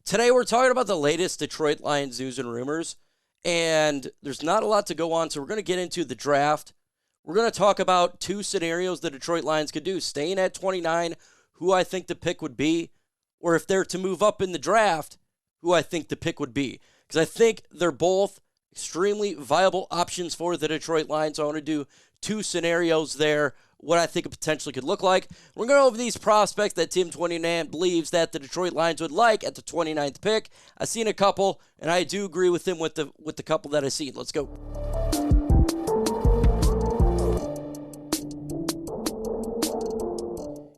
Today we're talking about the latest Detroit Lions news and rumors, and there's not a lot to go on, so we're going to get into the draft. We're going to talk about two scenarios the Detroit Lions could do, staying at 29, who I think the pick would be, or if they're to move up in the draft, who I think the pick would be. Because I think they're both extremely viable options for the Detroit Lions. So I want to do two scenarios there, what I think it potentially could look like. We're going to go over these prospects that Tim 29 believes that the Detroit Lions would like at the 29th pick. I've seen a couple, and I do agree with him with the couple that I've seen. Let's go.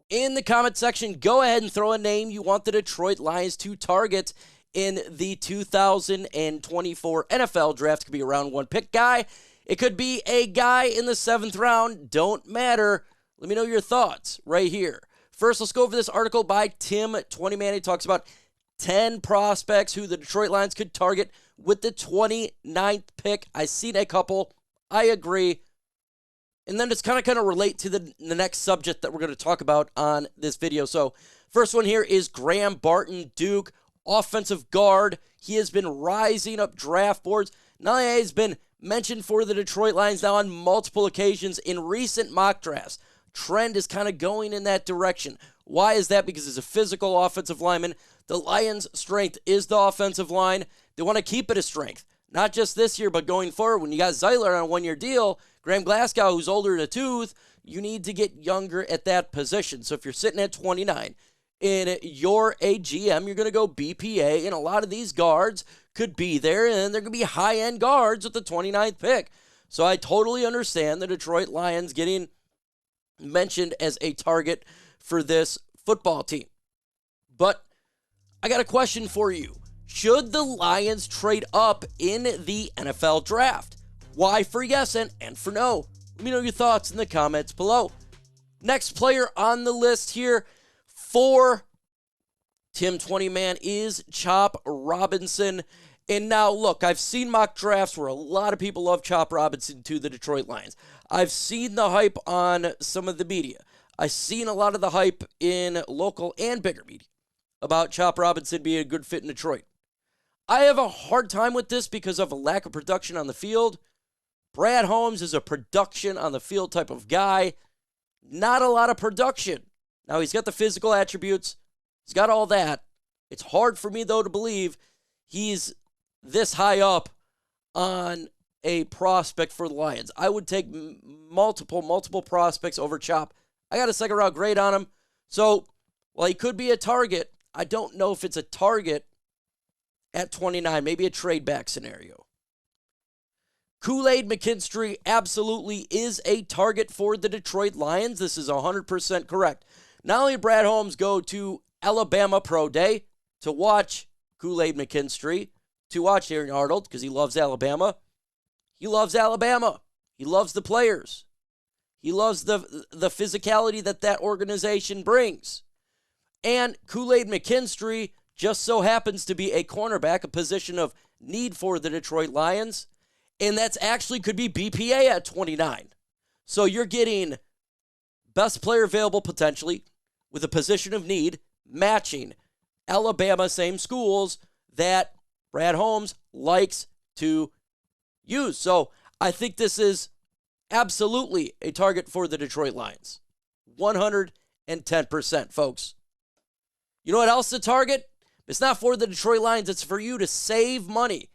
In the comment section, go ahead and throw a name you want the Detroit Lions to target in the 2024 NFL draft. It could be a round one pick guy. It could be a guy in the 7th round. Don't matter. Let me know your thoughts right here. First, let's go over this article by Tim 20Man. He talks about 10 prospects who the Detroit Lions could target with the 29th pick. I've seen a couple. I agree. And then it's kind of relate to the next subject that we're going to talk about on this video. So first one here is Graham Barton, Duke, offensive guard. He has been rising up draft boards. Not only has been mentioned for the Detroit Lions now on multiple occasions in recent mock drafts. Trend is kind of going in that direction. Why is that? Because he's a physical offensive lineman. The Lions' strength is the offensive line. They want to keep it a strength. Not just this year, but going forward. When you got Zeiler on a one-year deal, Graham Glasgow, who's older in a tooth, you need to get younger at that position. So if you're sitting at 29 and you're a GM, you're going to go BPA, and a lot of these guards could be there, and they're going to be high-end guards with the 29th pick. So I totally understand the Detroit Lions getting mentioned as a target for this football team. But I got a question for you. Should the Lions trade up in the NFL draft? Why for yes and for no? Let me know your thoughts in the comments below. Next player on the list here for Tim 20Man is Chop Robinson. And now, look, I've seen mock drafts where a lot of people love Chop Robinson to the Detroit Lions. I've seen the hype on some of the media. I've seen a lot of the hype in local and bigger media about Chop Robinson being a good fit in Detroit. I have a hard time with this because of a lack of production on the field. Brad Holmes is a production on the field type of guy. Not a lot of production. Now, he's got the physical attributes. He's got all that. It's hard for me, though, to believe he's this high up on a prospect for the Lions. I would take multiple prospects over Chop. I got a second round grade on him. So, while he could be a target, I don't know if it's a target at 29, maybe a trade back scenario. Kool-Aid McKinstry absolutely is a target for the Detroit Lions. This is 100% correct. Not only did Brad Holmes go to Alabama Pro Day to watch Kool-Aid McKinstry, to watch Arnold, because he loves Alabama. He loves Alabama. He loves the players. He loves the physicality that organization brings. And Kool-Aid McKinstry just so happens to be a cornerback, a position of need for the Detroit Lions. And that's actually could be BPA at 29. So you're getting best player available potentially with a position of need matching Alabama, same schools that Brad Holmes likes to use. So I think this is absolutely a target for the Detroit Lions. 110%, folks. You know what else is a target? It's not for the Detroit Lions. It's for you to save money.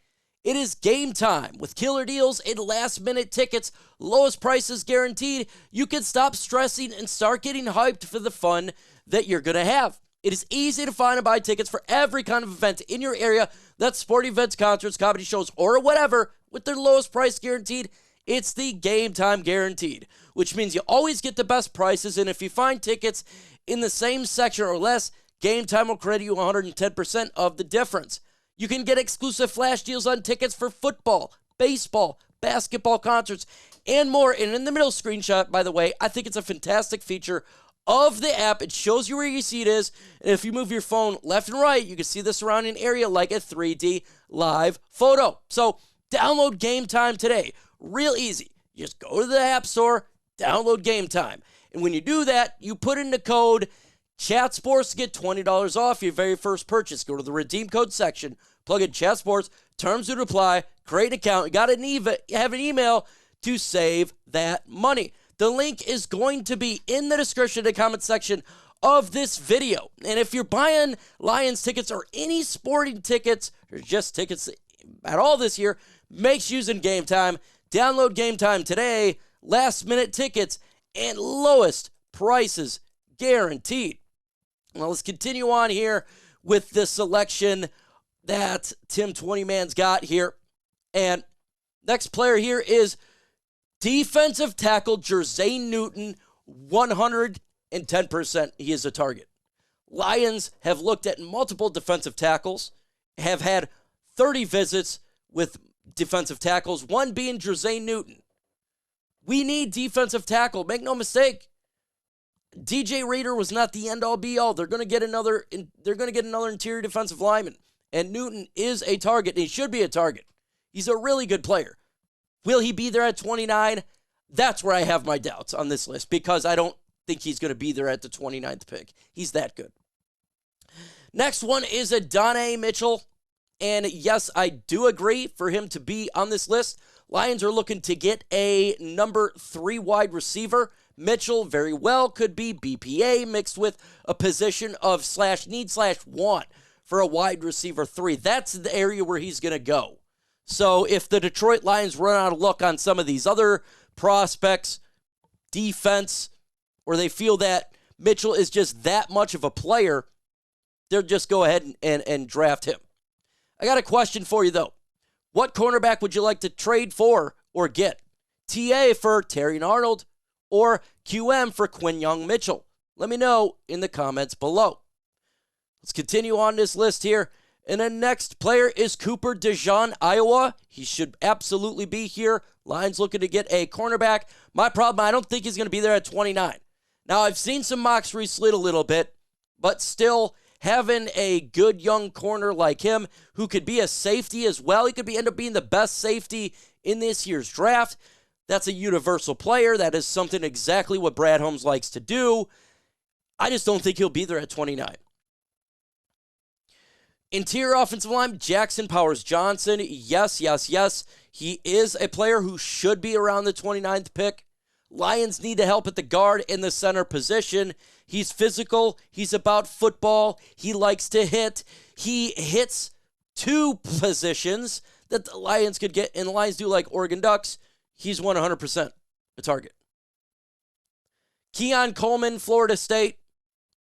It is game time. With killer deals and last-minute tickets, lowest prices guaranteed, you can stop stressing and start getting hyped for the fun that you're going to have. It is easy to find and buy tickets for every kind of event in your area. That's sporting events, concerts, comedy shows, or whatever, with their lowest price guaranteed. It's the game time guaranteed, which means you always get the best prices, and if you find tickets in the same section or less, Game Time will credit you 110% of the difference. You can get exclusive flash deals on tickets for football, baseball, basketball concerts, and more. And in the middle screenshot, by the way, I think it's a fantastic feature of the app. It shows you where your seat is, and if you move your phone left and right, you can see the surrounding area like a 3D live photo. So download Game Time today. Real easy. You just go to the App Store, download Game Time. And when you do that, you put in the code Chat Sports to get $20 off your very first purchase. Go to the redeem code section, plug in Chat Sports, terms would apply, create an account, have an email to save that money. The link is going to be in the description of the comment section of this video. And if you're buying Lions tickets or any sporting tickets, or just tickets at all this year, make using Game Time. Download Game Time today. Last minute tickets and lowest prices guaranteed. Well, let's continue on here with the selection that Tim 20-Man's got here. And next player here is defensive tackle Jermaine Newton, 110%. He is a target. Lions have looked at multiple defensive tackles, have had 30 visits with defensive tackles, one being Jermaine Newton. We need defensive tackle. Make no mistake. DJ Reader was not the end-all be-all. They're going to get another interior defensive lineman. And Newton is a target. He should be a target. He's a really good player. Will he be there at 29? That's where I have my doubts on this list because I don't think he's going to be there at the 29th pick. He's that good. Next one is Adonai Mitchell. And yes, I do agree for him to be on this list. Lions are looking to get a number 3 wide receiver. Mitchell very well could be BPA mixed with a position of /need/want for a wide receiver 3. That's the area where he's going to go. So if the Detroit Lions run out of luck on some of these other prospects, defense, or they feel that Mitchell is just that much of a player, they'll just go ahead and draft him. I got a question for you, though. What cornerback would you like to trade for or get? TA for Terrion Arnold or QM for Quinyon Mitchell? Let me know in the comments below. Let's continue on this list here. And the next player is Cooper DeJean, Iowa. He should absolutely be here. Lions looking to get a cornerback. My problem, I don't think he's going to be there at 29. Now, I've seen some mocks reslid a little bit, but still having a good young corner like him who could be a safety as well. He could end up being the best safety in this year's draft. That's a universal player. That is something exactly what Brad Holmes likes to do. I just don't think he'll be there at 29. Interior offensive line, Jackson Powers-Johnson. Yes. He is a player who should be around the 29th pick. Lions need to help at the guard and the center position. He's physical. He's about football. He likes to hit. He hits 2 positions that the Lions could get, and the Lions do like Oregon Ducks. He's 100% a target. Keon Coleman, Florida State.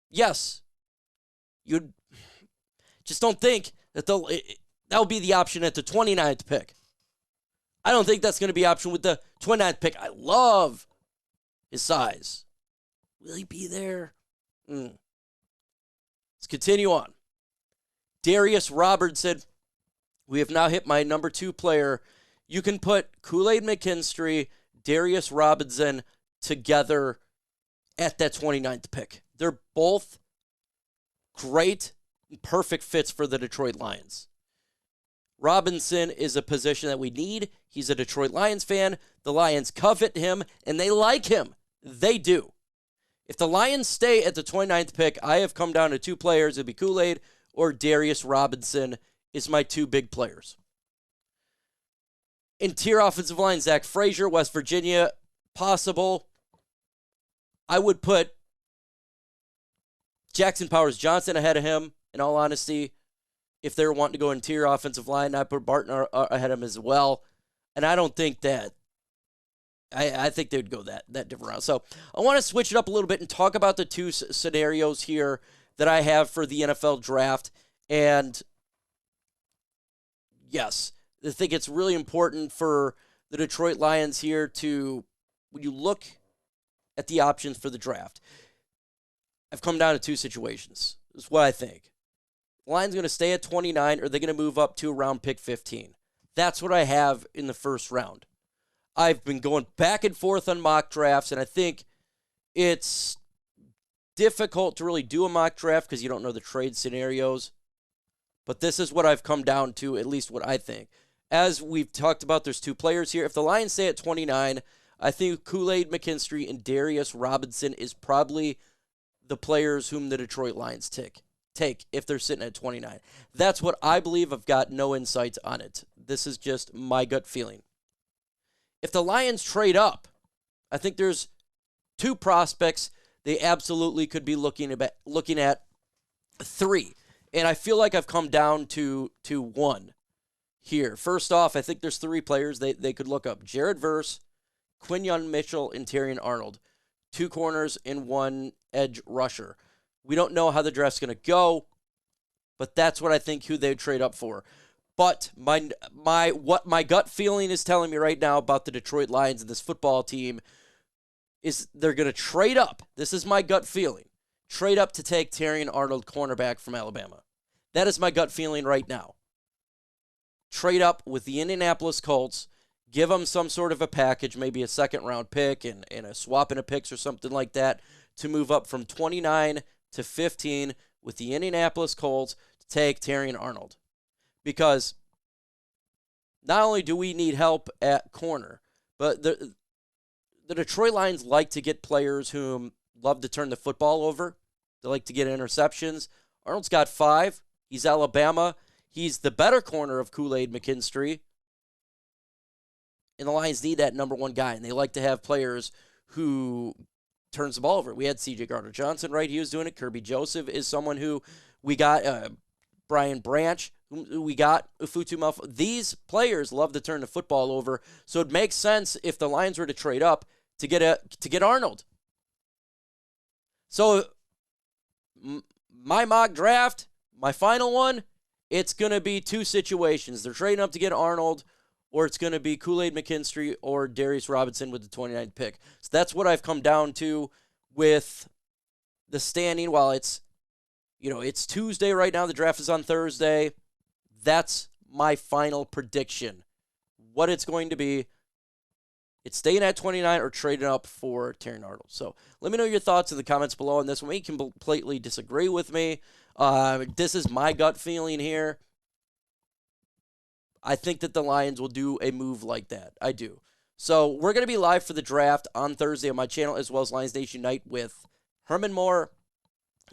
Yes. You just don't think that that'll be the option at the 29th pick. I don't think that's going to be option with the 29th pick. I love his size. Will he be there? Let's continue on. Darius Robertson. We have now hit my number 2 player. You can put Kool-Aid McKinstry, Darius Robinson together at that 29th pick. They're both great, perfect fits for the Detroit Lions. Robinson is a position that we need. He's a Detroit Lions fan. The Lions covet him, and they like him. They do. If the Lions stay at the 29th pick, I have come down to 2 players. It'd be Kool-Aid or Darius Robinson is my 2 big players. Interior offensive line, Zach Frazier, West Virginia, possible. I would put Jackson Powers-Johnson ahead of him, in all honesty. If they're wanting to go interior offensive line, I put Barton ahead of him as well. And I don't think that, I think they would go that different route. So I want to switch it up a little bit and talk about the 2 scenarios here that I have for the NFL draft. And yes, I think it's really important for the Detroit Lions here to, when you look at the options for the draft, I've come down to 2 situations. This is what I think. The Lions going to stay at 29, or are they going to move up to around pick 15? That's what I have in the first round. I've been going back and forth on mock drafts, and I think it's difficult to really do a mock draft because you don't know the trade scenarios. But this is what I've come down to, at least what I think. As we've talked about, there's 2 players here. If the Lions stay at 29, I think Kool-Aid McKinstry and Darius Robinson is probably the players whom the Detroit Lions take if they're sitting at 29. That's what I believe. I've got no insight on it. This is just my gut feeling. If the Lions trade up, I think there's two prospects they absolutely could be looking at three. And I feel like I've come down to one here. First off, I think there's three players they could look up. Jared Verse, Quinyon Mitchell, and Terrion Arnold. Two corners and one edge rusher. We don't know how the draft's going to go, but that's what I think who they would trade up for. But what my gut feeling is telling me right now about the Detroit Lions and this football team is they're going to trade up. This is my gut feeling. Trade up to take Terrion Arnold, cornerback from Alabama. That is my gut feeling right now. Trade up with the Indianapolis Colts. Give them some sort of a package, maybe a second-round pick and a swap in a picks or something like that to move up from 29 to 15 with the Indianapolis Colts to take Terrion Arnold. Because not only do we need help at corner, but the Detroit Lions like to get players who love to turn the football over. They like to get interceptions. Arnold's got 5. He's Alabama. He's the better corner of Kool-Aid McKinstry. And the Lions need that number one guy, and they like to have players who turns the ball over. We had C.J. Gardner-Johnson, right? He was doing it. Kirby Joseph is someone who we got. Brian Branch, who we got. Ufutu Malfa. These players love to turn the football over, so it makes sense if the Lions were to trade up to get Arnold. So my mock draft, my final one, it's going to be two situations. They're trading up to get Arnold, or it's going to be Kool-Aid McKinstry or Darius Robinson with the 29th pick. So that's what I've come down to with the standing. While it's Tuesday right now, the draft is on Thursday. That's my final prediction. What it's going to be. It's staying at 29 or trading up for Terrion Arnold. So let me know your thoughts in the comments below on this one. You can completely disagree with me. This is my gut feeling here. I think that the Lions will do a move like that. I do. So we're going to be live for the draft on Thursday on my channel, as well as Lions Nation Unite with Herman Moore,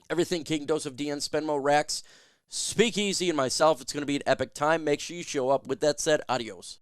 Everything King, Dose of DN, Spenmo, Rex, Speakeasy, and myself. It's going to be an epic time. Make sure you show up. With that said, adios.